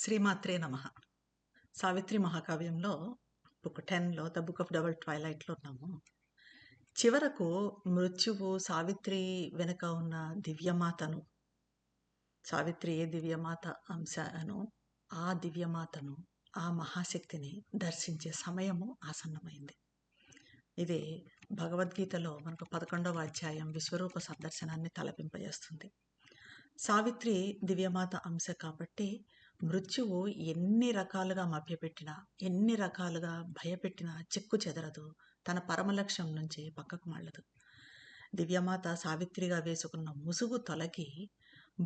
శ్రీమాత్రే నమః. సావిత్రి మహాకావ్యంలో బుక్ 10లో 'ద బుక్ ఆఫ్ డబుల్ ట్వైలైట్'లో ఉన్నాము. చివరకు మృత్యువు సావిత్రి వెనక ఉన్న దివ్యమాతను, సావిత్రి ఏ దివ్యమాత అంశను, ఆ దివ్యమాతను, ఆ మహాశక్తిని దర్శించే సమయము ఆసన్నమైంది. ఇది భగవద్గీతలో మనకు 11వ అధ్యాయం విశ్వరూప సందర్శనాన్ని తలపింపజేస్తుంది. సావిత్రి దివ్యమాత అంశ కాబట్టి మృత్యువు ఎన్ని రకాలుగా మభ్యపెట్టినా, ఎన్ని రకాలుగా భయపెట్టినా చెక్కు చెదరదు. తన పరమలక్ష్యం నుంచి పక్కకు మళ్ళదు. దివ్యమాత సావిత్రిగా వేసుకున్న ముసుగు తొలగి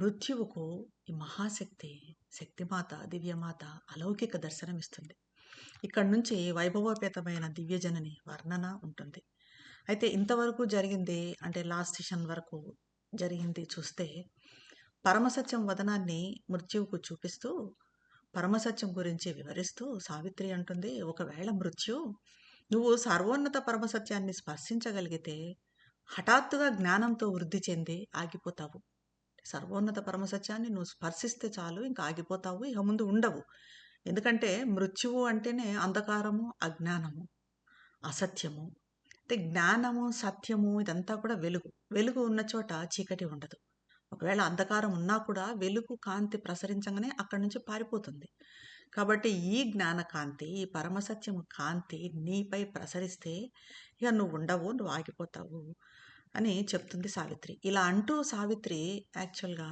మృత్యువుకు ఈ మహాశక్తి, శక్తిమాత, దివ్యమాత అలౌకిక దర్శనమిస్తుంది. ఇక్కడి నుంచి వైభవోపేతమైన దివ్యజనని వర్ణన ఉంటుంది. అయితే ఇంతవరకు జరిగింది అంటే లాస్ట్ సెషన్ వరకు జరిగింది చూస్తే, పరమసత్యం వదనాన్ని మృత్యువుకు చూపిస్తూ, పరమసత్యం గురించి వివరిస్తూ సావిత్రి అంటుంది, ఒకవేళ మృత్యు నువ్వు సర్వోన్నత పరమసత్యాన్ని స్పర్శించగలిగితే హఠాత్తుగా జ్ఞానంతో వృద్ధి చెంది ఆగిపోతావు. సర్వోన్నత పరమసత్యాన్ని నువ్వు స్పర్శిస్తే చాలు, ఇంకా ఆగిపోతావు, ఇక ముందు ఉండవు. ఎందుకంటే మృత్యువు అంటేనే అంధకారము, అజ్ఞానము, అసత్యము. అంటే జ్ఞానము, సత్యము ఇదంతా కూడా వెలుగు. వెలుగు ఉన్న చోట చీకటి ఉండదు. ఒకవేళ అంధకారం ఉన్నా కూడా వెలుగు కాంతి ప్రసరించగానే అక్కడి నుంచి పారిపోతుంది. కాబట్టి ఈ జ్ఞాన కాంతి, ఈ పరమసత్యము కాంతి నీపై ప్రసరిస్తే ఇక నువ్వు ఉండవు, నువ్వు ఆగిపోతావు అని చెప్తుంది సావిత్రి. ఇలా అంటూ సావిత్రి యాక్చువల్గా,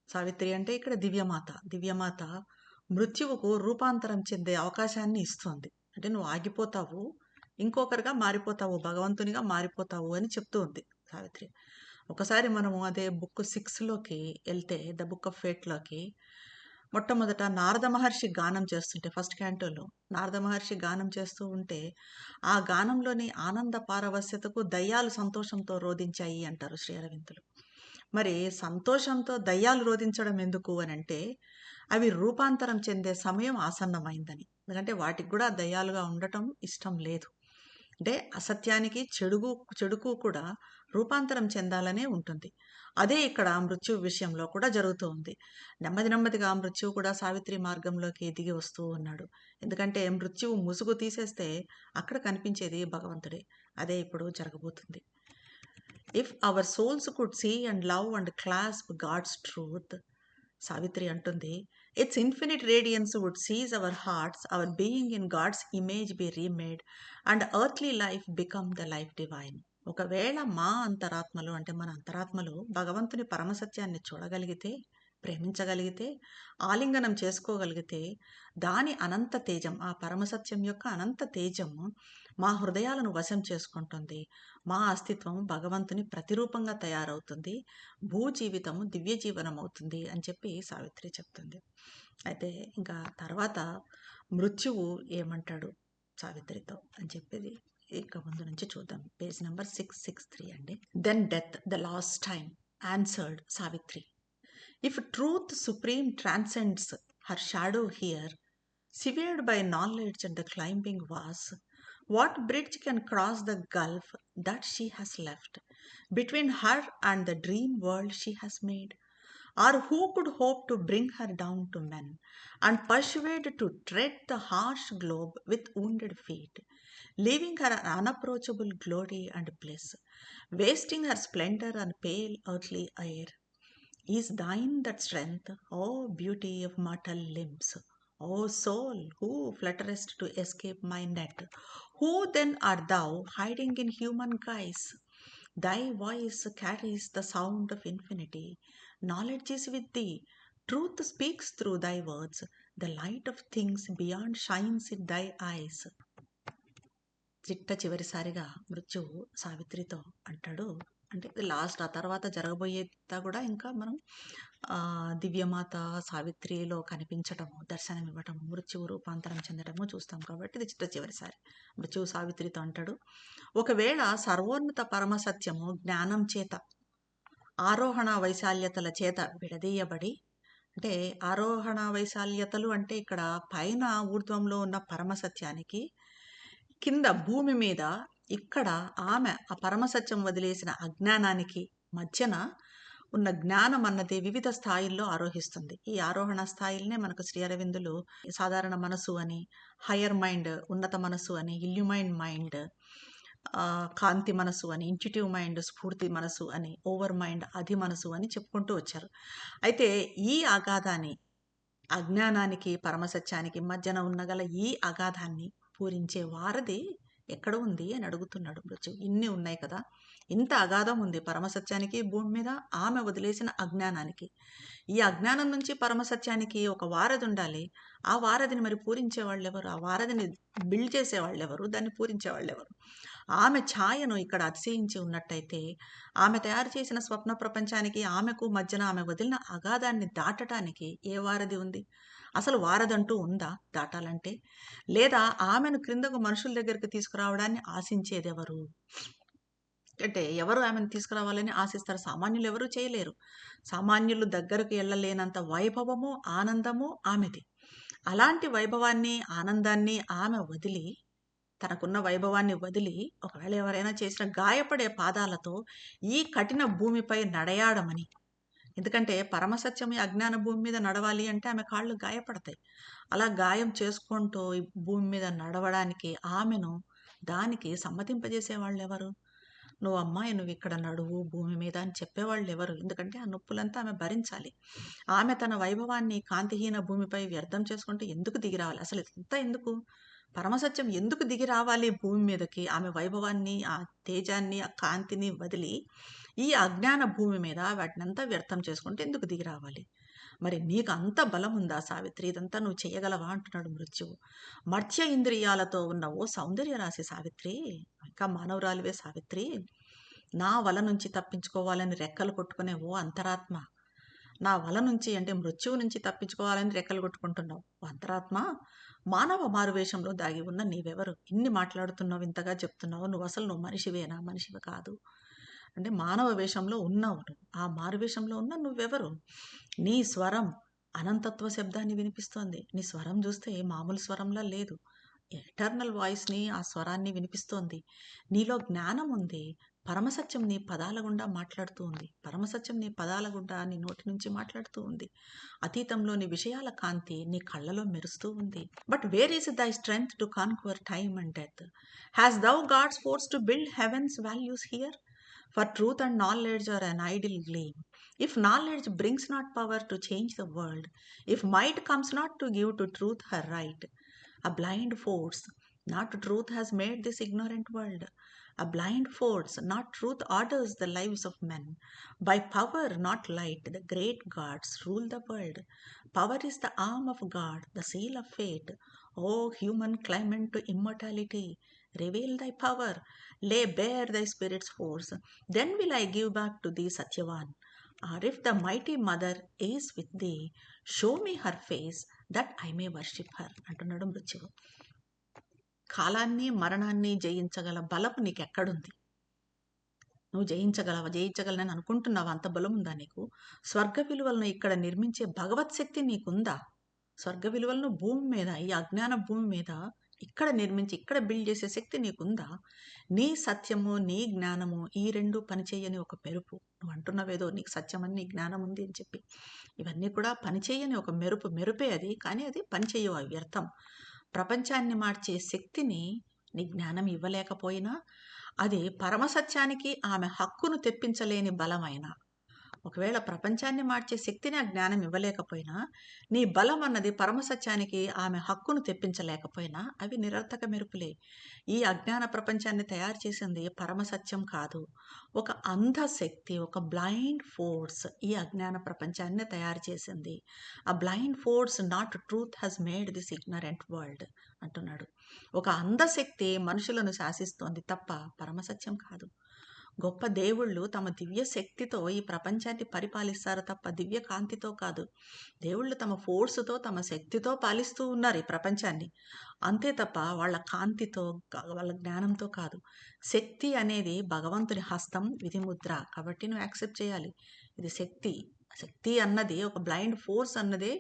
సావిత్రి అంటే ఇక్కడ దివ్యమాత. దివ్యమాత మృత్యువుకు రూపాంతరం చెందే అవకాశాన్ని ఇస్తుంది. అంటే నువ్వు ఆగిపోతావు, ఇంకొకరిగా మారిపోతావు, భగవంతునిగా మారిపోతావు అని చెప్తూ ఉంది సావిత్రి. ఒకసారి మనము అదే బుక్ 6లోకి వెళ్తే, ద బుక్ ఆఫ్ ఫేట్లోకి, మొట్టమొదట నారద మహర్షి గానం చేస్తుంటే, ఫస్ట్ క్యాంటోలో నారద మహర్షి గానం చేస్తూ ఉంటే, ఆ గానంలోని ఆనంద పారవస్యతకు దయ్యాలు సంతోషంతో రోదించాయి అంటారు శ్రీ అరవిందులు. మరి సంతోషంతో దయ్యాలు రోదించడం ఎందుకు అని అంటే, అవి రూపాంతరం చెందే సమయం ఆసన్నమైందని. ఎందుకంటే వాటికి కూడా దయ్యాలుగా ఉండటం ఇష్టం లేదు. అంటే అసత్యానికి చెడుకు కూడా రూపాంతరం చెందాలనే ఉంటుంది. అదే ఇక్కడ మృత్యువు విషయంలో కూడా జరుగుతూ ఉంది. నెమ్మది నెమ్మదిగా మృత్యువు కూడా సావిత్రి మార్గంలోకి దిగి వస్తూ ఉన్నాడు. ఎందుకంటే మృత్యువు ముసుగు తీసేస్తే అక్కడ కనిపించేది భగవంతుడే. అదే ఇప్పుడు జరగబోతుంది. If our souls could see and love and clasp God's truth, Savitri అంటుంది, its infinite radiance would seize our hearts, our being in God's image be remade and earthly life become the life divine. ఒకవేళ మా అంతరాత్మలు అంటే మన అంతరాత్మలు భగవంతుని పరమసత్యాన్ని చూడగలిగితే, ప్రేమించగలిగితే, ఆలింగనం చేసుకోగలిగితే, దాని అనంత తేజం, ఆ పరమసత్యం యొక్క అనంత తేజము మా హృదయాలను వశం చేసుకుంటుంది. మా అస్తిత్వం భగవంతుని ప్రతిరూపంగా తయారవుతుంది. భూజీవితము దివ్య జీవనం అవుతుంది అని చెప్పి సావిత్రి చెప్తుంది. అయితే ఇంకా తర్వాత మృత్యువు ఏమంటాడు సావిత్రితో అని చెప్పేది ఇక ముందు నుంచి చూద్దాం. పేజ్ నెంబర్ 663 అండి. Then death the last time answered Savitri, if truth supreme transcends her shadow here, severed by knowledge and the climbing was, what bridge can cross the gulf that she has left between her and the dream world she has made? Or who could hope to bring her down to men and persuade to tread the harsh globe with wounded feet, leaving her unapproachable glory and bliss, wasting her splendor on pale earthly air? Is thine that strength, O beauty of mortal limbs? O soul, who flutterest to escape my net? Who then art thou, hiding in human guise? Thy voice carries the sound of infinity. Knowledge is with thee. Truth speaks through thy words. The light of things beyond shines in thy eyes. చిట్ట చివరిసారిగా మృత్యువు సావిత్రితో అంటాడు, అంటే last ఆ తర్వాత జరగబోయేదా కూడా ఇంకా మనం దివ్యమాత సావిత్రిలో కనిపించటము, దర్శనం ఇవ్వటము, మృత్యువు రూపాంతరం చెందటము చూస్తాం. కాబట్టి ఇది చిట్ట చివరిసారి మృత్యువు సావిత్రితో అంటాడు, ఒకవేళ సర్వోన్నత పరమసత్యము జ్ఞానం చేత, ఆరోహణ వైశాల్యతల చేత విడదీయబడి, అంటే ఆరోహణ వైశాల్యతలు అంటే ఇక్కడ పైన ఊర్ధ్వంలో ఉన్న పరమసత్యానికి, కింద భూమి మీద ఇక్కడ ఆమె ఆ పరమసత్యం వదిలేసిన అజ్ఞానానికి మధ్యన ఉన్న జ్ఞానం అన్నది వివిధ స్థాయిల్లో ఆరోహిస్తుంది. ఈ ఆరోహణ స్థాయిలనే మనకు శ్రీ అరవిందులు సాధారణ మనసు అని, హయ్యర్ మైండ్ ఉన్నత మనసు అని, ఇల్యూమైన్డ్ మైండ్, కాంతి మనసు అని, ఇంట్యూటివ్ మైండ్ స్ఫూర్తి మనసు అని, ఓవర్ మైండ్ అధి మనసు అని చెప్పుకుంటూ వచ్చారు. అయితే ఈ అగాధాన్ని, అజ్ఞానానికి పరమసత్యానికి మధ్యన ఉన్నగల ఈ అగాధాన్ని పూరించే వారధి ఎక్కడ ఉంది అని అడుగుతున్నాడు మృత్యు. ఇన్ని ఉన్నాయి కదా, ఇంత అగాధం ఉంది పరమసత్యానికి భూమి మీద, ఆమె వదిలేసిన అజ్ఞానానికి. ఈ అజ్ఞానం నుంచి పరమసత్యానికి ఒక వారధి ఉండాలి. ఆ వారధిని మరి పూరించే వాళ్ళు ఎవరు? ఆ వారధిని బిల్డ్ చేసే వాళ్ళు ఎవరు? దాన్ని పూరించే వాళ్ళు ఎవరు? ఆమె ఛాయను ఇక్కడ అతిశయించి ఉన్నట్టయితే, ఆమె తయారు చేసిన స్వప్న ప్రపంచానికి ఆమెకు మధ్యన ఆమె వదిలిన అగాధాన్ని దాటటానికి ఏ వారధి ఉంది? అసలు వారధంటూ ఉందా దాటాలంటే? లేదా ఆమెను క్రిందకు మనుషుల దగ్గరికి తీసుకురావడాన్ని ఆశించేదెవరు? అంటే ఎవరు ఆమెను తీసుకురావాలని ఆశిస్తారు? సామాన్యులు ఎవరూ చేయలేరు. సామాన్యులు దగ్గరకు వెళ్ళలేనంత వైభవము, ఆనందము ఆమెది. అలాంటి వైభవాన్ని, ఆనందాన్ని ఆమె వదిలి, తనకున్న వైభవాన్ని వదిలి, ఒకవేళ ఎవరైనా చేసిన గాయపడే పాదాలతో ఈ కఠిన భూమిపై నడయాడమని. ఎందుకంటే పరమసత్యం ఈ అజ్ఞాన భూమి మీద నడవాలి అంటే ఆమె కాళ్ళు గాయపడతాయి. అలా గాయం చేసుకుంటూ ఈ భూమి మీద నడవడానికి ఆమెను, దానికి సమ్మతింపజేసే వాళ్ళెవరు? నువ్వు అమ్మాయి, నువ్వు ఇక్కడ నడువు భూమి మీద అని చెప్పేవాళ్ళు ఎవరు? ఎందుకంటే ఆ నొప్పులంతా ఆమె భరించాలి. ఆమె తన వైభవాన్ని కాంతిహీన భూమిపై వ్యర్థం చేసుకుంటే ఎందుకు దిగి రావాలి? అసలు ఇదంతా ఎందుకు? పరమసత్యం ఎందుకు దిగి రావాలి భూమి మీదకి? ఆమె వైభవాన్ని, ఆ తేజాన్ని, ఆ కాంతిని వదిలి ఈ అజ్ఞాన భూమి మీద వాటినంతా వ్యర్థం చేసుకుంటే ఎందుకు దిగి రావాలి? మరి నీకు అంత బలం ఉందా సావిత్రి? ఇదంతా నువ్వు చేయగలవా అంటున్నాడు మృత్యువు. మర్త్య ఇంద్రియాలతో ఉన్న ఓ సౌందర్య రాశి సావిత్రి, ఇంకా మానవురాలివే సావిత్రి, నా వల నుంచి తప్పించుకోవాలని రెక్కలు కొట్టుకునే ఓ అంతరాత్మ, నా వల నుంచి అంటే మృత్యువు నుంచి తప్పించుకోవాలని రెక్కలు కొట్టుకుంటున్నావు ఓ అంతరాత్మ, మానవ మారువేషంలో దాగి ఉన్న నీవెవరు? ఇన్ని మాట్లాడుతున్నావు, ఇంతగా చెప్తున్నావు, నువ్వు మనిషివేనా? మనిషివి కాదు. అంటే మానవ వేషంలో ఉన్నావు నువ్వు. ఆ మారువేషంలో ఉన్న నువ్వెవరు? నీ స్వరం అనంతత్వ శబ్దాన్ని వినిపిస్తోంది. నీ స్వరం చూస్తే మామూలు స్వరంలా లేదు. ఎటర్నల్ వాయిస్ని, ఆ స్వరాన్ని వినిపిస్తోంది. నీలో జ్ఞానం ఉంది. పరమసత్యం నీ పదాల గుండా మాట్లాడుతూ ఉంది. పరమసత్యం నీ పదాల గుండా, నీ నోటి నుంచి మాట్లాడుతూ ఉంది. అతీతంలోని విషయాల కాంతి నీ కళ్ళలో మెరుస్తూ ఉంది. But where is thy strength to conquer time and death? Has thou God's force to build heaven's values here? For truth and knowledge are an idle gleam. If knowledge brings not power to change the world, if might comes not to give to truth her right, a blind force, not truth, has made this ignorant world. A blind force, not truth, orders the lives of men. By power, not light, the great gods rule the world. Power is the arm of God, the seal of fate. O human claimant to immortality, reveal thy power, lay bare thy spirit's force. Then will I give back to thee Satyavan. Or if the mighty mother is with thee, show me her face, that I may worship her. అంటున్నాడు మృత్యువు. కాలాన్ని, మరణాన్ని జయించగల బలము నీకెక్కడుంది? నువ్వు జయించగలనని అనుకుంటున్నావా? అంత బలం ఉందా నీకు? స్వర్గ విలువలను ఇక్కడ నిర్మించే భగవత్ శక్తి నీకుందా? స్వర్గ విలువలను భూమి మీద, ఈ అజ్ఞాన భూమి మీద ఇక్కడ నిర్మించి, ఇక్కడ బిల్డ్ చేసే శక్తి నీకుందా? నీ సత్యము, నీ జ్ఞానము, ఈ రెండు పనిచేయని ఒక మెరుపు. నువ్వు అంటున్నావేదో నీకు సత్యమని, నీ జ్ఞానం ఉంది అని చెప్పి, ఇవన్నీ కూడా పనిచేయని ఒక మెరుపే అది. కానీ అది పనిచేయవు, అవి వ్యర్థం. ప్రపంచాన్ని మార్చే శక్తిని నీ జ్ఞానం ఇవ్వలేకపోయినా, అది పరమసత్యానికి ఆమె హక్కును తెప్పించలేని బలమైన, ఒకవేళ ప్రపంచాన్ని మార్చే శక్తిని ఆ జ్ఞానం ఇవ్వలేకపోయినా, నీ బలం అన్నది పరమసత్యానికి ఆమె హక్కును తెప్పించలేకపోయినా, అవి నిరర్థక మెరుపులే. ఈ అజ్ఞాన ప్రపంచాన్ని తయారు చేసింది పరమసత్యం కాదు, ఒక అంధశక్తి, ఒక బ్లైండ్ ఫోర్స్ ఈ అజ్ఞాన ప్రపంచాన్ని తయారు చేసింది. ఆ blind force, not truth, has made this ignorant world అంటున్నాడు. ఒక అంధశక్తి మనుషులను శాసిస్తోంది తప్ప పరమసత్యం కాదు. గొప్ప దేవుళ్ళు తమ దివ్య శక్తితో ఈ ప్రపంచాన్ని పరిపాలిస్తారు తప్ప దివ్య కాంతితో కాదు. దేవుళ్ళు తమ ఫోర్సుతో, తమ శక్తితో పాలిస్తూ ఉన్నారు ఈ ప్రపంచాన్ని. అంతే తప్ప వాళ్ళ కాంతితో, వాళ్ళ జ్ఞానంతో కాదు. శక్తి అనేది భగవంతుని హస్తం, విధిముద్ర. కాబట్టి నువ్వు యాక్సెప్ట్ చేయాలి. ఇది శక్తి. శక్తి అన్నది ఒక బ్లైండ్ ఫోర్స్ అన్నదే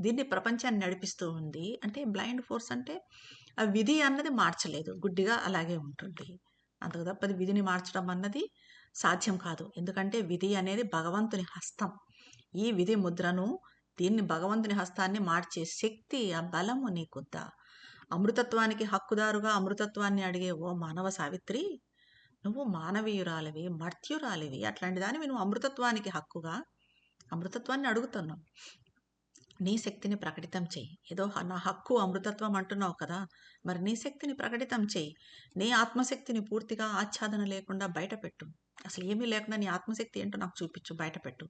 దీన్ని ప్రపంచాన్ని నడిపిస్తూ ఉంది. అంటే బ్లైండ్ ఫోర్స్ అంటే ఆ విధి అన్నది మార్చలేదు, గుడ్డిగా అలాగే ఉంటుంది. అంతకు తప్ప విధిని మార్చడం అన్నది సాధ్యం కాదు. ఎందుకంటే విధి అనేది భగవంతుని హస్తం. ఈ విధి ముద్రను, దీన్ని భగవంతుని హస్తాన్ని మార్చే శక్తి, ఆ బలము నీకుందా? అమృతత్వానికి హక్కుదారుగా అమృతత్వాన్ని అడిగే ఓ మానవ సావిత్రి, నువ్వు మానవీయురాలివి, మర్త్యురాలివి. అట్లాంటి దానివి నువ్వు అమృతత్వానికి హక్కుగా అమృతత్వాన్ని అడుగుతున్నావు. నీ శక్తిని ప్రకటితం చెయ్యి. ఏదో నా హక్కు అమృతత్వం అంటున్నావు కదా! మరి నీ శక్తిని ప్రకటితం చెయ్యి. నీ ఆత్మశక్తిని పూర్తిగా ఆచ్ఛాదన లేకుండా బయటపెట్టు. అసలు ఏమీ లేకుండా నీ ఆత్మశక్తి ఏంటో నాకు చూపించు, బయటపెట్టు.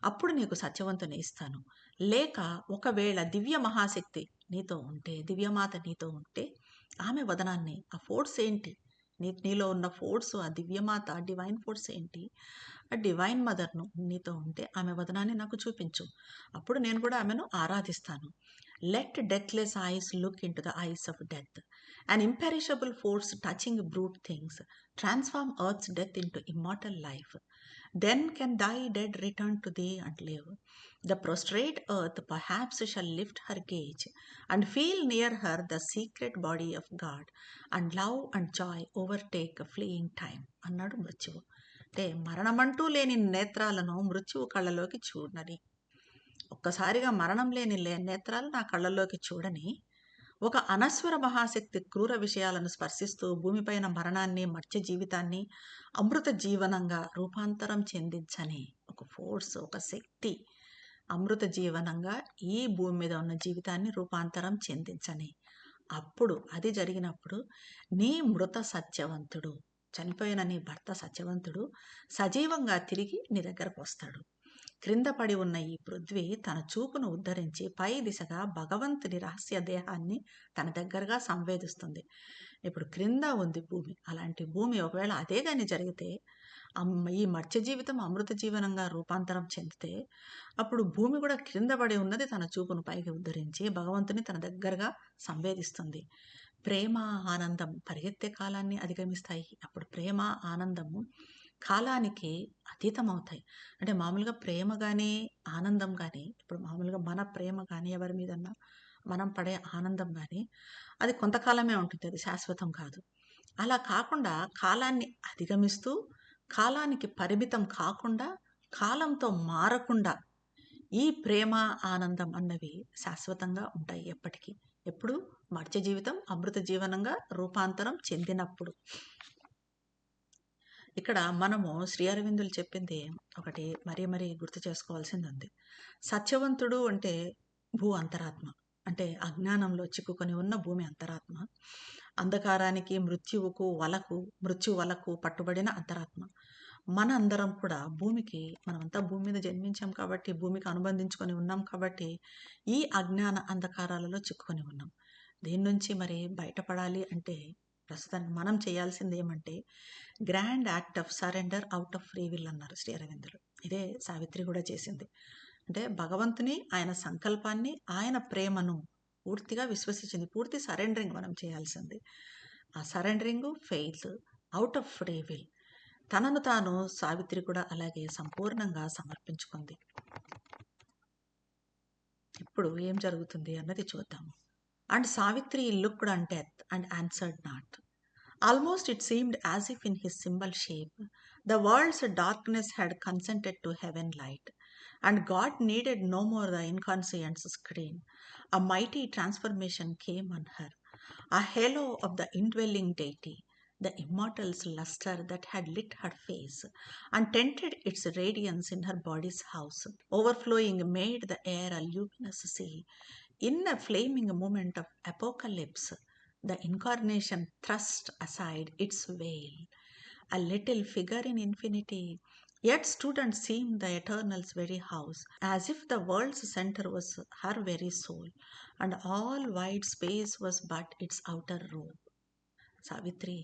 అప్పుడు నీకు సత్యవంతుని ఇస్తాను. లేక ఒకవేళ దివ్య మహాశక్తి నీతో ఉంటే, దివ్యమాత నీతో ఉంటే, ఆమె వదనాన్ని, ఆ ఫోర్స్ ఏంటి? నీలో ఉన్న ఫోర్స్, ఆ దివ్యమాత, ఆ డివైన్ ఫోర్స్ ఏంటి? ఆ డివైన్ మదర్‌ను నీతో ఉంటే ఆమె వదనాన్ని నాకు చూపించు. అప్పుడు నేను కూడా ఆమెను ఆరాధిస్తాను. Let deathless eyes look into the eyes of death. An imperishable force touching brute things transform earth's death into immortal life. Then can thy dead return to thee and live. The prostrate earth perhaps shall lift her gaze and feel near her the secret body of God, and love and joy overtake a fleeing time. అన్నాడు మృత్యువు. అంటే మరణమంటూ లేని నేత్రాలను మృత్యువు కళ్ళలోకి చూడని, ఒక్కసారిగా మరణం లేని నేత్రాలు నా కళ్ళల్లోకి చూడని, ఒక అనశ్వర మహాశక్తి క్రూర విషయాలను స్పర్శిస్తూ భూమిపైన మరణాన్ని, మర్త్య జీవితాన్ని అమృత జీవనంగా రూపాంతరం చెందించని ఒక ఫోర్స్, ఒక శక్తి అమృత జీవనంగా ఈ భూమి మీద ఉన్న జీవితాన్ని రూపాంతరం చెందించని. అప్పుడు అది జరిగినప్పుడు నీ మృత సత్యవంతుడు, చనిపోయిన నీ భర్త సత్యవంతుడు సజీవంగా తిరిగి నీ దగ్గరకు వస్తాడు. క్రింద పడి ఉన్న ఈ పృథ్వీ తన చూపును ఉద్ధరించి పై దిశగా భగవంతుని రహస్య దేహాన్ని తన దగ్గరగా సంవేదిస్తుంది. ఇప్పుడు క్రింద ఉంది భూమి. అలాంటి భూమి ఒకవేళ అదే కానీ జరిగితే, ఈ మర్త్య జీవితం అమృత జీవనంగా రూపాంతరం చెందితే, అప్పుడు భూమి కూడా క్రింద పడి ఉన్నది తన చూపును పైకి ఉద్ధరించి భగవంతుని తన దగ్గరగా సంవేదిస్తుంది. ప్రేమ, ఆనందం పరిగెత్తే కాలాన్ని అధిగమిస్తాయి. అప్పుడు ప్రేమ, ఆనందము కాలానికి అతీతమవుతాయి. అంటే మామూలుగా ప్రేమ గానీ, ఆనందం గానీ, ఇప్పుడు మామూలుగా మన ప్రేమ గానీ, ఎవరి మీదన్నా మనం పడే ఆనందం గానీ, అది కొంతకాలమే ఉంటుంది. అది శాశ్వతం కాదు. అలా కాకుండా కాలాన్ని అధిగమిస్తూ, కాలానికి పరిమితం కాకుండా, కాలంతో మారకుండా ఈ ప్రేమ, ఆనందం అన్నవి శాశ్వతంగా ఉంటాయి ఎప్పటికీ. ఎప్పుడు? మర్త్య జీవితం అమృత జీవనంగా రూపాంతరం చెందినప్పుడు. ఇక్కడ మనము శ్రీ అరవిందులు చెప్పింది ఒకటి మరీ గుర్తు చేసుకోవాల్సింది ఉంది. సత్యవంతుడు అంటే భూ అంతరాత్మ. అంటే అజ్ఞానంలో చిక్కుకొని ఉన్న భూమి అంతరాత్మ. అంధకారానికి, మృత్యు వలకు పట్టుబడిన అంతరాత్మ. మన అందరం కూడా భూమికి, మనమంతా భూమి మీద జన్మించాం కాబట్టి, భూమికి అనుబంధించుకొని ఉన్నాం కాబట్టి, ఈ అజ్ఞాన అంధకారాలలో చిక్కుకొని ఉన్నాం. దీని నుంచి మరి బయటపడాలి అంటే ప్రస్తుతానికి మనం చేయాల్సింది ఏమంటే, grand act of surrender out of free will అన్నారు శ్రీ అరవిందులు. ఇదే సావిత్రి కూడా చేసింది. అంటే భగవంతుని, ఆయన సంకల్పాన్ని, ఆయన ప్రేమను పూర్తిగా విశ్వసించింది. పూర్తి సరెండరింగ్ మనం చేయాల్సింది. ఆ surrendering, faith out of free will. తనను తాను సావిత్రి కూడా అలాగే సంపూర్ణంగా సమర్పించుకుంది. ఇప్పుడు ఏం జరుగుతుంది అన్నది చూద్దాం. And Savitri looked on death and answered not. Almost it seemed as if in his symbol shape, the world's darkness had consented to heaven light, and God needed no more the inconscience screen. A mighty transformation came on her, a halo of the indwelling deity, the immortal's luster that had lit her face, and tinted its radiance in her body's house, overflowing made the air a luminous sea. In a flaming moment of apocalypse, the incarnation thrust aside its veil. A little figure in infinity, yet stood and seemed the eternal's very house, as if the world's center was her very soul, and all wide space was but its outer robe. Savitri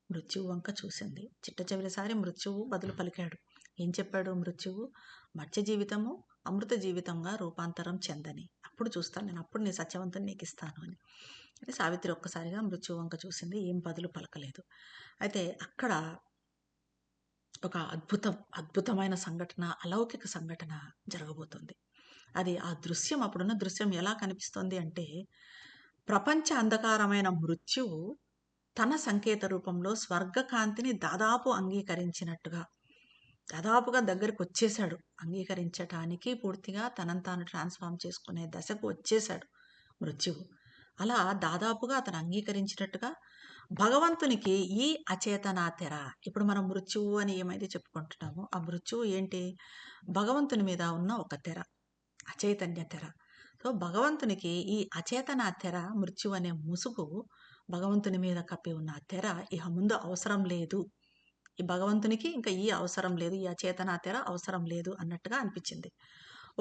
మృత్యువు వంక చూసింది. చిట్ట చివరిసారి మృత్యువు బదులు పలికాడు. ఏం చెప్పాడు మృత్యువు? మత్స్య జీవితము అమృత జీవితంగా రూపాంతరం చెందని. అప్పుడు చూస్తాను నేను, అప్పుడు నీ సత్యవంతుని నీకు ఇస్తాను అని. అంటే సావిత్రి ఒక్కసారిగా మృత్యువు వంక చూసింది, ఏం బదులు పలకలేదు. అయితే అక్కడ ఒక అద్భుతమైన సంఘటన, అలౌకిక సంఘటన జరగబోతుంది. అది ఆ దృశ్యం, అప్పుడున్న దృశ్యం ఎలా కనిపిస్తుంది అంటే, ప్రపంచ అంధకారమైన మృత్యువు తన సంకేత రూపంలో స్వర్గకాంతిని దాదాపు అంగీకరించినట్టుగా, దాదాపుగా దగ్గరకొచ్చేసాడు. అంగీకరించటానికి పూర్తిగా తనను తాను ట్రాన్స్‌ఫార్మ్ చేసుకునే దశకు వచ్చేసాడు మృత్యువు. అలా దాదాపుగా అతను అంగీకరించినట్టుగా భగవంతునికి ఈ అచేతనా తెర, ఇప్పుడు మనం మృత్యువు అని ఏమైతే చెప్పుకుంటున్నామో, ఆ మృత్యువు ఏంటి? భగవంతుని మీద ఉన్న ఒక తెర. అచైతన్య తెర. సో, భగవంతునికి ఈ అచేతన తెర, మృత్యువు అనే ముసుగు, భగవంతుని మీద కప్పి ఉన్న ఆ తెర ఇహ ముందు అవసరం లేదు. ఈ భగవంతునికి ఇంకా ఈ అవసరం లేదు. ఈ అచేతన తెర అవసరం లేదు అన్నట్టుగా అనిపించింది.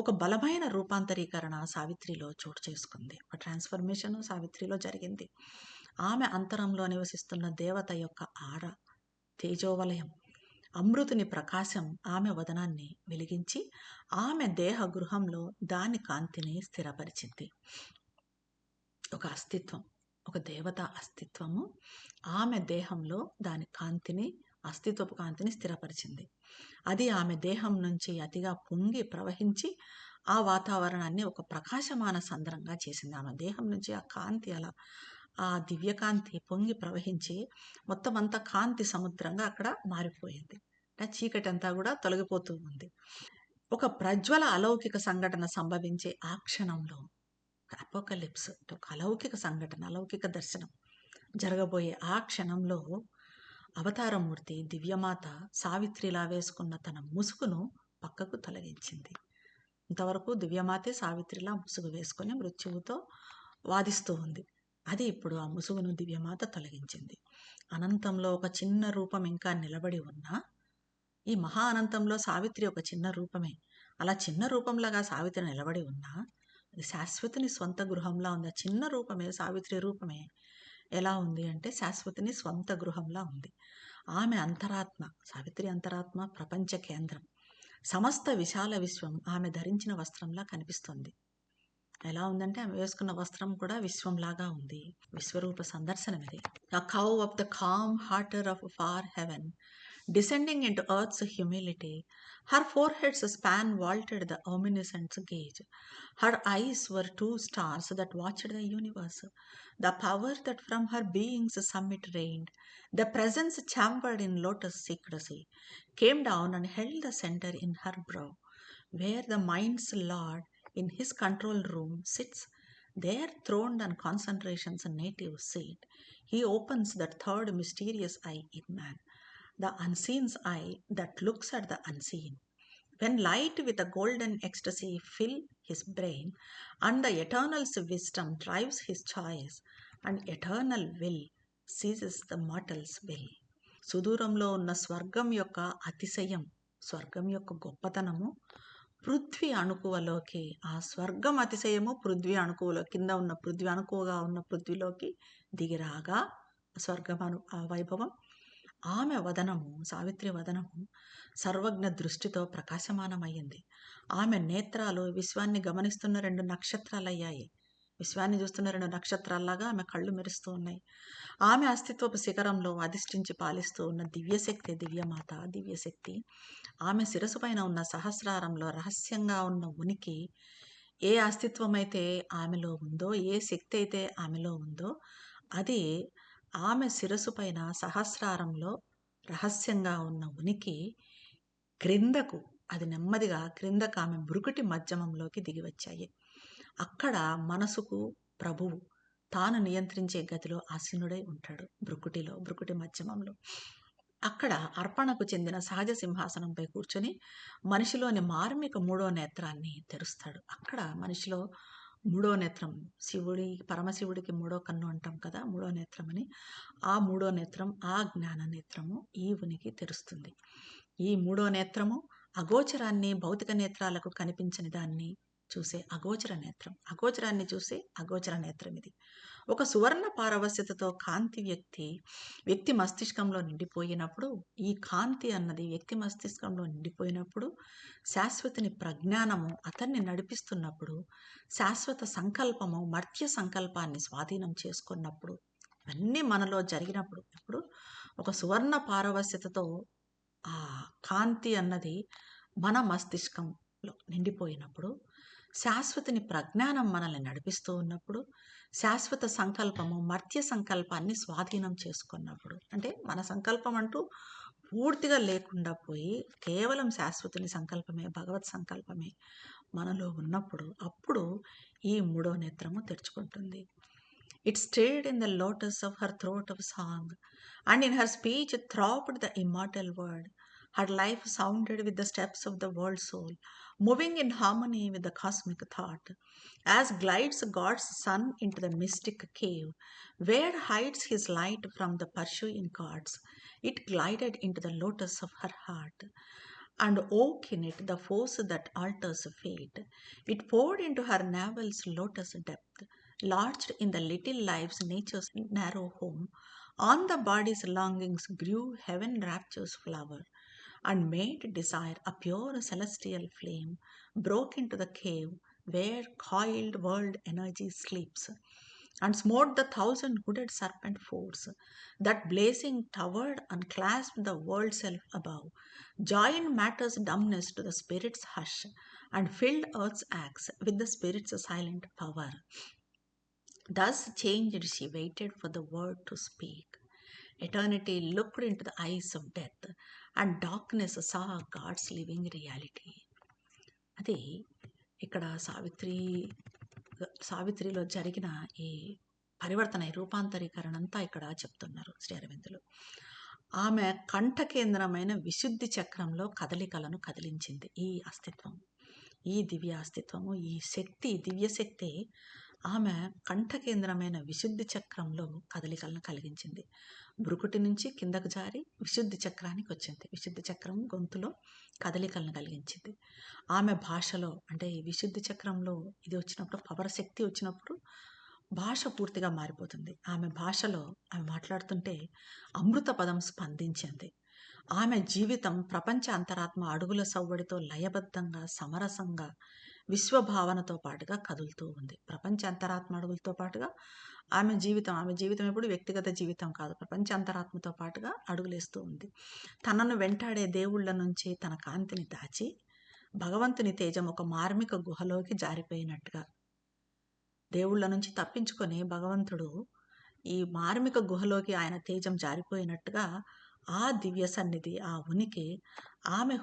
ఒక బలమైన రూపాంతరీకరణ సావిత్రిలో చోటు చేసుకుంది. ఒక ట్రాన్స్‌ఫర్మేషన్ సావిత్రిలో జరిగింది. ఆమె అంతరంలో నివసిస్తున్న దేవత యొక్క ఆర, తేజోవలయం, అమృతుని ప్రకాశం ఆమె వదనాన్ని వెలిగించి, ఆమె దేహ గృహంలో దాని కాంతిని స్థిరపరిచింది. ఒక అస్తిత్వం, ఒక దేవత అస్తిత్వము ఆమె దేహంలో దాని కాంతిని, అస్తిత్వపు కాంతిని స్థిరపరిచింది. అది ఆమె దేహం నుంచి అతిగా పొంగి ప్రవహించి ఆ వాతావరణాన్ని ఒక ప్రకాశమాన సంద్రంగా చేసింది. ఆమె దేహం నుంచి ఆ కాంతి అలా, ఆ దివ్యకాంతి పొంగి ప్రవహించి మొత్తం అంతా కాంతి సముద్రంగా అక్కడ మారిపోయింది. ఆ చీకటి అంతా కూడా తొలగిపోతూ ఉంది. ఒక ప్రజ్వల అలౌకిక సంఘటన సంభవించే ఆ క్షణంలో, అపోకలిప్స్, ఒక అలౌకిక సంఘటన, అలౌకిక దర్శనం జరగబోయే ఆ క్షణంలో అవతారమూర్తి దివ్యమాత సావిత్రిలా వేసుకున్న తన ముసుగును పక్కకు తొలగించింది. ఇంతవరకు దివ్యమాతే సావిత్రిలా ముసుగు వేసుకొని మృత్యువుతో వాదిస్తూ ఉంది. అది ఇప్పుడు ఆ ముసుగును దివ్యమాత తొలగించింది. అనంతంలో ఒక చిన్న రూపం ఇంకా నిలబడి ఉన్నా, ఈ మహా అనంతంలో సావిత్రి ఒక చిన్న రూపమే. అలా చిన్న రూపంలాగా సావిత్రి నిలబడి ఉన్నా, అది శాశ్వతుని స్వంత గృహంలా ఉంది. ఆ చిన్న రూపమే, సావిత్రి రూపమే ఎలా ఉంది అంటే శాశ్వతుని స్వంత గృహంలా ఉంది. ఆమె అంతరాత్మ, సావిత్రి అంతరాత్మ ప్రపంచ కేంద్రం. సమస్త విశాల విశ్వం ఆమె ధరించిన వస్త్రంలా కనిపిస్తుంది. ఎలా ఉందంటే ఆమె వేసుకున్న వస్త్రం కూడా విశ్వంలాగా ఉంది. విశ్వరూప సందర్శనం ఇది. A cow of the calm hearter of far heaven, descending into earth's humility, her forehead's span vaulted the omniscient's gauge. Her eyes were two stars that watched the universe. The power that from her being's summit reigned, the presence chambered in lotus secrecy, came down and held the center in her brow. Where the mind's lord in his control room sits, there throned on concentration's native seat, he opens that third mysterious eye in man, the unseen's eye that looks at the unseen. When light with a golden ecstasy fill his brain, and the eternal's wisdom drives his choice, and eternal will seizes the mortal's will. సుదూరంలో ఉన్న స్వర్గం యొక్క అతిశయం, స్వర్గం యొక్క గొప్పతనము పృథ్వీ అణుకువలోకి, ఆ స్వర్గం అతిశయము పృథ్వీ అణుకువలో, కింద ఉన్న పృథ్వీ అణుకువగా ఉన్న పృథ్వీలోకి దిగిరాగా స్వర్గం ఆ వైభవం ఆమె వదనము, సావిత్రి వదనము సర్వజ్ఞ దృష్టితో ప్రకాశమానమయ్యింది. ఆమె నేత్రాలు విశ్వాన్ని గమనిస్తున్న 2 నక్షత్రాలయ్యాయి. విశ్వాన్ని చూస్తున్న 2 నక్షత్రాల్లాగా ఆమె కళ్ళు మెరుస్తూ ఉన్నాయి. ఆమె అస్తిత్వపు శిఖరంలో అధిష్ఠించి పాలిస్తూ ఉన్న దివ్యశక్తి, దివ్యమాత, దివ్యశక్తి ఆమె శిరసు పైన ఉన్న సహస్రారంలో రహస్యంగా ఉన్న ఉనికి, ఏ అస్తిత్వమైతే ఆమెలో ఉందో, ఏ శక్తి అయితే ఆమెలో ఉందో, అది ఆమె శిరసు పైన సహస్రారంలో రహస్యంగా ఉన్న ఉనికి క్రిందకు, అది నెమ్మదిగా క్రిందకు ఆమె భృకుటి మధ్యమంలోకి దిగివచ్చాయి. అక్కడ మనసుకు ప్రభువు తాను నియంత్రించే గదిలో ఆసీనుడై ఉంటాడు. భృకుటిలో, భృకుటి మధ్యమంలో. అక్కడ అర్పణకు చెందిన సహజ సింహాసనంపై కూర్చొని మనిషిలోని మార్మిక 3వ నేత్రాన్ని తెరుస్తాడు. అక్కడ మనిషిలో 3వ నేత్రం, శివుడి, పరమశివుడికి 3వ కన్ను అంటాం కదా, 3వ నేత్రం అని. ఆ 3వ నేత్రం, ఆ జ్ఞాన నేత్రము ఈ ఉనికి తెరుస్తుంది. ఈ 3వ నేత్రము అగోచరాన్ని, భౌతిక నేత్రాలకు కనిపించని దాన్ని చూసే అగోచర నేత్రం. అగోచరాన్ని చూసే అగోచర నేత్రం ఇది. ఒక సువర్ణ పారవస్యతతో కాంతి వ్యక్తి మస్తిష్కంలో నిండిపోయినప్పుడు, ఈ కాంతి అన్నది వ్యక్తి మస్తిష్కంలో నిండిపోయినప్పుడు, శాశ్వతుని ప్రజ్ఞానము అతన్ని నడిపిస్తున్నప్పుడు, శాశ్వత సంకల్పము మర్త్య సంకల్పాన్ని స్వాధీనం చేసుకున్నప్పుడు, అన్నీ మనలో జరిగినప్పుడు, ఇప్పుడు ఒక సువర్ణ పారవస్యతతో ఆ కాంతి అన్నది మన మస్తిష్కంలో నిండిపోయినప్పుడు, శాశ్వతుని ప్రజ్ఞానం మనల్ని నడిపిస్తూ ఉన్నప్పుడు, శాశ్వత సంకల్పము మర్త్య సంకల్పాన్ని స్వాధీనం చేసుకున్నప్పుడు, అంటే మన సంకల్పం అంటూ పూర్తిగా లేకుండా పోయి కేవలం శాశ్వతుని సంకల్పమే, భగవత్ సంకల్పమే మనలో ఉన్నప్పుడు అప్పుడు ఈ మూడో నేత్రము తెరుచుకుంటుంది. It stirred in the lotus of her throat of song, and in her speech throbbed the immortal word. Her life sounded with the steps of the world soul, moving in harmony with the cosmic thought. As glides God's sun into the mystic cave, where hides his light from the pursuing gods, it glided into the lotus of her heart, and woke in it the force that alters fate. It poured into her navel's lotus depth, lodged in the little life's nature's narrow home. On the body's longings grew heaven rapture's flower, and made desire a pure celestial flame, broke into the cave where coiled world energy sleeps, and smote the thousand hooded serpent force that blazing towered and clasped the world self above, joined matter's dumbness to the spirit's hush, and filled earth's acts with the spirit's silent power. Thus changed she waited for the word to speak. Eternity looked into the eyes of death, and darkness saw God's living reality. అది ఇక్కడ సావిత్రిలో జరిగిన ఈ పరివర్తన, ఈ రూపాంతరీకరణ అంతా ఇక్కడ చెప్తున్నారు శ్రీ అరవిందులు. ఆమె కంఠ కేంద్రమైన విశుద్ధి చక్రంలో కదలికలను కదిలించింది ఈ అస్తిత్వం, ఈ దివ్య అస్తిత్వము, ఈ శక్తి, దివ్య శక్తి ఆమె కంఠ కేంద్రమైన విశుద్ధి చక్రంలో కదలికలను కలిగించింది. భృకుటి నుంచి కిందకు జారి విశుద్ధి చక్రానికి వచ్చింది. విశుద్ధి చక్రం గొంతులో కదలికలను కలిగించింది. ఆమె భాషలో, అంటే ఈ విశుద్ధి చక్రంలో ఇది వచ్చినప్పుడు, పవర్ శక్తి వచ్చినప్పుడు భాష పూర్తిగా మారిపోతుంది. ఆమె భాషలో ఆమె మాట్లాడుతుంటే అమృత పదం స్పందించింది. ఆమె జీవితం ప్రపంచ అంతరాత్మ అడుగుల సవ్వడితో లయబద్ధంగా, సమరసంగా, విశ్వభావనతో పాటుగా కదులుతూ ఉంది. ప్రపంచ అంతరాత్మ అడుగులతో పాటుగా ఆమె జీవితం ఎప్పుడు వ్యక్తిగత జీవితం కాదు, ప్రపంచ అంతరాత్మతో పాటుగా అడుగులేస్తూ ఉంది. తనను వెంటాడే దేవుళ్ళ నుంచి తన కాంతిని దాచి భగవంతుని తేజం ఒక మార్మిక గుహలోకి జారిపోయినట్టుగా, దేవుళ్ళ నుంచి తప్పించుకొని భగవంతుడు ఈ మార్మిక గుహలోకి ఆయన తేజం జారిపోయినట్టుగా ఆ దివ్య సన్నిధి, ఆ ఉనికి ఆమె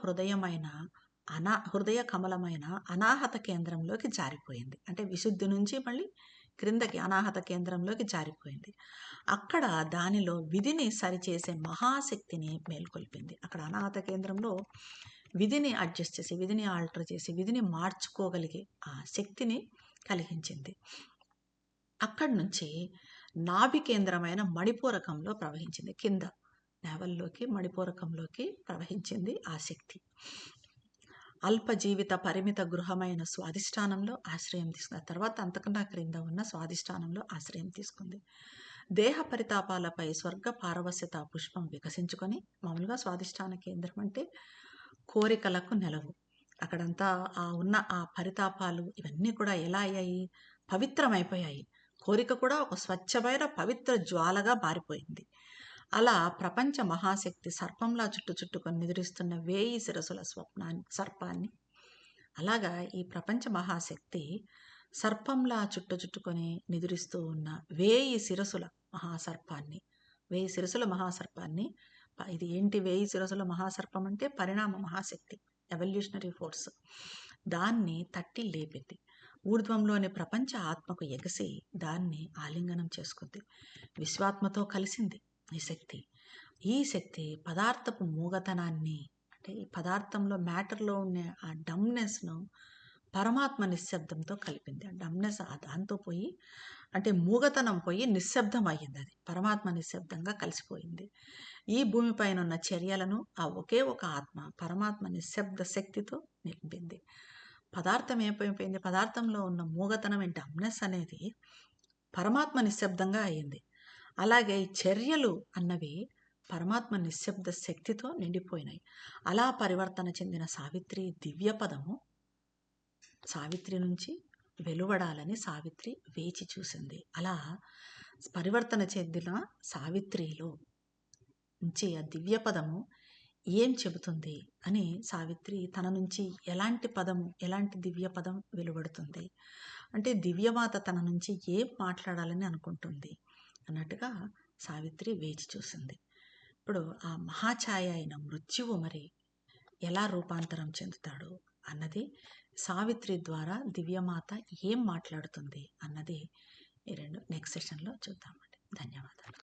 హృదయ కమలమైన అనాహత కేంద్రంలోకి జారిపోయింది. అంటే విశుద్ధి నుంచి మళ్ళీ క్రిందకి అనాహత కేంద్రంలోకి జారిపోయింది. అక్కడ దానిలో విధిని సరిచేసే మహాశక్తిని మేల్కొల్పింది. అక్కడ అనాహత కేంద్రంలో విధిని అడ్జస్ట్ చేసి, విధిని ఆల్టర్ చేసి, విధిని మార్చుకోగలిగే ఆ శక్తిని కలిగించింది. అక్కడి నుంచి నాభి కేంద్రమైన మణిపూరకంలో ప్రవహించింది. కింద నేవల్లోకి, మణిపూరకంలోకి ప్రవహించింది ఆ శక్తి. అల్ప జీవిత పరిమిత గృహమైన స్వాధిష్టానంలో ఆశ్రయం తీసుకుంది. ఆ తర్వాత అంతకన్నా క్రింద ఉన్న స్వాధిష్టానంలో ఆశ్రయం తీసుకుంది. దేహ పరితాపాలపై స్వర్గ పారవస్యత పుష్పం వికసించుకొని, మామూలుగా స్వాధిష్టాన కేంద్రం అంటే కోరికలకు నెలవు. అక్కడంతా ఉన్న ఆ పరితాపాలు ఇవన్నీ కూడా ఎలా అయ్యాయి? పవిత్రమైపోయాయి. కోరిక కూడా ఒక స్వచ్ఛమైన పవిత్ర జ్వాలగా మారిపోయింది. అలా ప్రపంచ మహాశక్తి సర్పంలా చుట్టుకొని నిద్రిస్తున్న 1000 శిరసుల సర్పాన్ని, అలాగా ఈ ప్రపంచ మహాశక్తి సర్పంలా చుట్టుకొని నిద్రిస్తూ ఉన్న 1000 శిరసుల మహాసర్పాన్ని, 1000 శిరసుల మహాసర్పాన్ని, ఇది ఏంటి 1000 శిరసుల మహాసర్పం అంటే పరిణామ మహాశక్తి, ఎవల్యూషనరీ ఫోర్స్, దాన్ని తట్టి లేపింది. ఊర్ధ్వంలోని ప్రపంచ ఆత్మకు ఎగసి దాన్ని ఆలింగనం చేసుకుంది. విశ్వాత్మతో కలిసింది ఈ శక్తి పదార్థపు మూగతనాన్ని, అంటే ఈ పదార్థంలో మ్యాటర్లో ఉన్న ఆ డమ్నెస్ను పరమాత్మ నిశ్శబ్దంతో కలిపింది. ఆ డమ్నెస్ దాంతో పోయి, అంటే మూగతనం పోయి నిశ్శబ్దం అయ్యింది. అది పరమాత్మ నిశ్శబ్దంగా కలిసిపోయింది. ఈ భూమిపైన ఉన్న చర్యలను ఆ ఒకే ఒక ఆత్మ పరమాత్మ నిశ్శబ్ద శక్తితో నింపింది. పదార్థం ఏమైపోయింది? పదార్థంలో ఉన్న మూగతనం, డమ్నెస్ అనేది పరమాత్మ నిశ్శబ్దంగా అయ్యింది. అలాగే ఈ చర్యలు అన్నవి పరమాత్మ నిశ్శబ్ద శక్తితో నిండిపోయినాయి. అలా పరివర్తన చెందిన సావిత్రి దివ్య పదము సావిత్రి నుంచి వెలువడాలని సావిత్రి వేచి చూసింది. అలా పరివర్తన చెందిన సావిత్రిలో నుంచి ఆ దివ్య పదము ఏం చెబుతుంది అని సావిత్రి తన నుంచి ఎలాంటి దివ్య పదం వెలువడుతుంది అంటే, దివ్యమాత తన నుంచి ఏం మాట్లాడాలని అనుకుంటుంది అన్నట్టుగా సావిత్రి వేచి చూసింది. ఇప్పుడు ఆ మహాఛాయ అయిన మృత్యువు మరి ఎలా రూపాంతరం చెందుతాడు అన్నది, సావిత్రి ద్వారా దివ్యమాత ఏం మాట్లాడుతుంది అన్నది ఈ రెండు నెక్స్ట్ సెషన్లో చూద్దామండి. ధన్యవాదాలు.